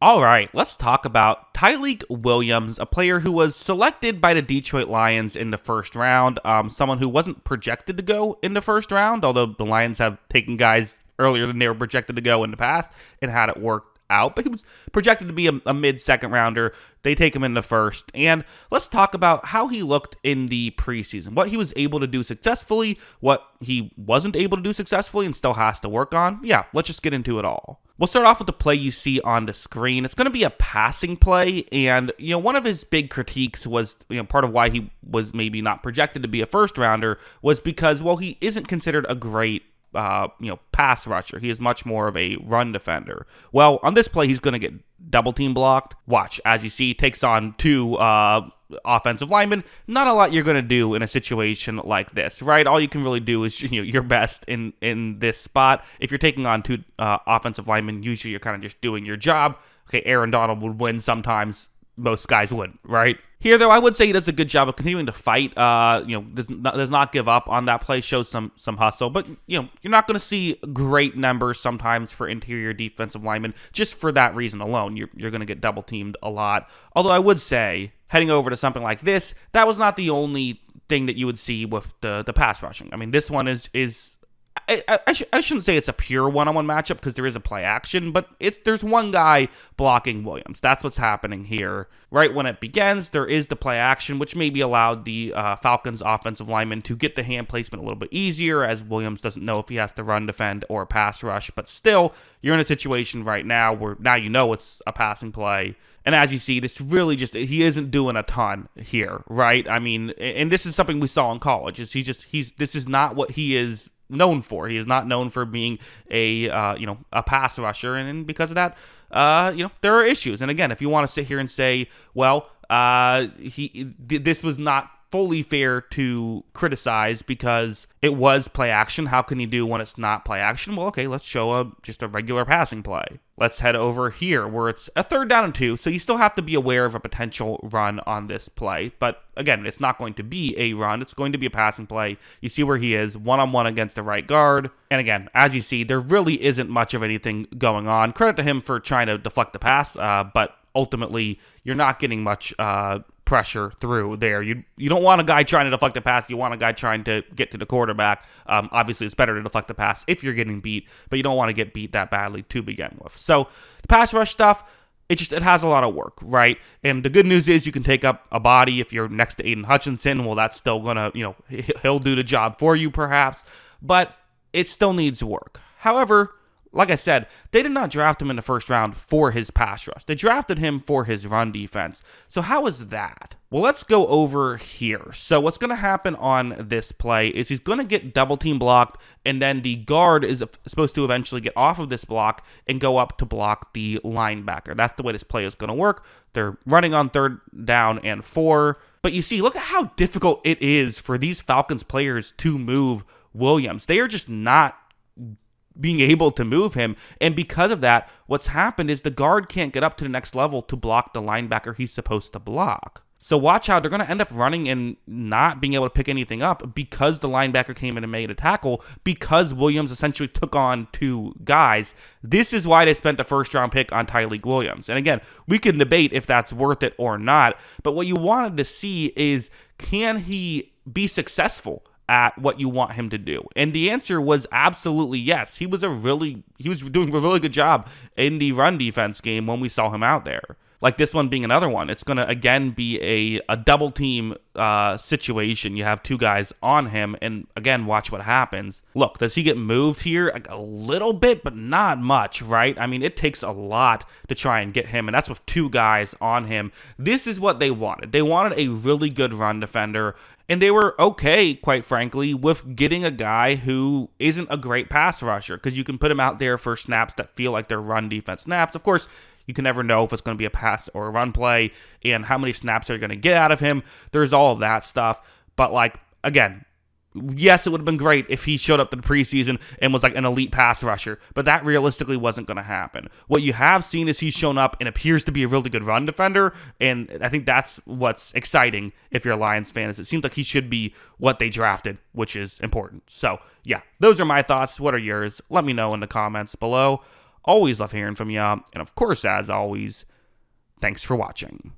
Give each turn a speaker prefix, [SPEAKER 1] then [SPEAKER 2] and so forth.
[SPEAKER 1] All right, let's talk about Tyleik Williams, a player who was selected by the Detroit Lions in the first round, someone who wasn't projected to go in the first round, although the Lions have taken guys earlier than they were projected to go in the past and had it worked out. But he was projected to be a mid-second rounder. They take him in the first. And let's talk about how he looked in the preseason, what he was able to do successfully, what he wasn't able to do successfully and still has to work on. Yeah, let's just get into it all. We'll start off with the play you see on the screen. It's going to be a passing play, and one of his big critiques was, part of why he was maybe not projected to be a first rounder was because, well, he isn't considered a great pass rusher. He is much more of a run defender. Well, on this play, he's going to get double team blocked. Watch, as you see, takes on two offensive linemen. Not a lot you're going to do in a situation like this, right? All you can really do is your best in this spot. If you're taking on two offensive linemen, usually you're kind of just doing your job. Okay, Aaron Donald would win sometimes. Most guys wouldn't, right? Here, though, I would say he does a good job of continuing to fight. Does not give up on that play, shows some hustle. But, you're not going to see great numbers sometimes for interior defensive linemen. Just for that reason alone, you're going to get double teamed a lot. Although I would say, heading over to something like this, that was not the only thing that you would see with the pass rushing. I mean, this one is I shouldn't say it's a pure one-on-one matchup because there is a play action, but there's one guy blocking Williams. That's what's happening here. Right when it begins, there is the play action, which maybe allowed the Falcons offensive lineman to get the hand placement a little bit easier, as Williams doesn't know if he has to run defend or pass rush. But still, you're in a situation right now where now it's a passing play. And as you see, this really he isn't doing a ton here, right? I mean, and this is something we saw in college. This is not what he is known for. He is not known for being a pass rusher, and because of that, there are issues. And again, if you want to sit here and say, well, this was not fully fair to criticize because it was play action. How can you do when it's not play action? Well, okay, let's show just a regular passing play. Let's head over here where it's a 3rd down and 2. So you still have to be aware of a potential run on this play. But again, it's not going to be a run. It's going to be a passing play. You see where he is, one-on-one against the right guard. And again, as you see, there really isn't much of anything going on. Credit to him for trying to deflect the pass, but ultimately, you're not getting much pressure through there. You don't want a guy trying to deflect the pass. You want a guy trying to get to the quarterback. Obviously, it's better to deflect the pass if you're getting beat, but you don't want to get beat that badly to begin with. So the pass rush stuff, it has a lot of work, right? And the good news is you can take up a body if you're next to Aiden Hutchinson. Well, that's still going to, he'll do the job for you perhaps, but it still needs work. However, like I said, they did not draft him in the first round for his pass rush. They drafted him for his run defense. So how is that? Well, let's go over here. So what's going to happen on this play is he's going to get double team blocked, and then the guard is supposed to eventually get off of this block and go up to block the linebacker. That's the way this play is going to work. They're running on 3rd down and 4. But you see, look at how difficult it is for these Falcons players to move Williams. They are just not being able to move him, and because of that, what's happened is the guard can't get up to the next level to block the linebacker he's supposed to block. So watch how they're going to end up running and not being able to pick anything up because the linebacker came in and made a tackle, because Williams essentially took on 2 guys. This is why they spent the first round pick on Tyleik Williams. And again, we can debate if that's worth it or not, but what you wanted to see is, can he be successful at what you want him to do? And the answer was absolutely yes. He was doing a really good job in the run defense game when we saw him out there. Like this one being another one. It's going to, again, be a double team situation. You have 2 guys on him, and again, watch what happens. Look, does he get moved here? Like a little bit, but not much, right? I mean, it takes a lot to try and get him, and that's with 2 guys on him. This is what they wanted. They wanted a really good run defender, and they were okay, quite frankly, with getting a guy who isn't a great pass rusher, because you can put him out there for snaps that feel like they're run defense snaps. Of course, you can never know if it's going to be a pass or a run play and how many snaps are going to get out of him. There's all of that stuff. But, again, yes, it would have been great if he showed up in the preseason and was like an elite pass rusher, but that realistically wasn't going to happen. What you have seen is he's shown up and appears to be a really good run defender, and I think that's what's exciting if you're a Lions fan, is it seems like he should be what they drafted, which is important. So, yeah, those are my thoughts. What are yours? Let me know in the comments below. Always love hearing from you. And of course, as always, thanks for watching.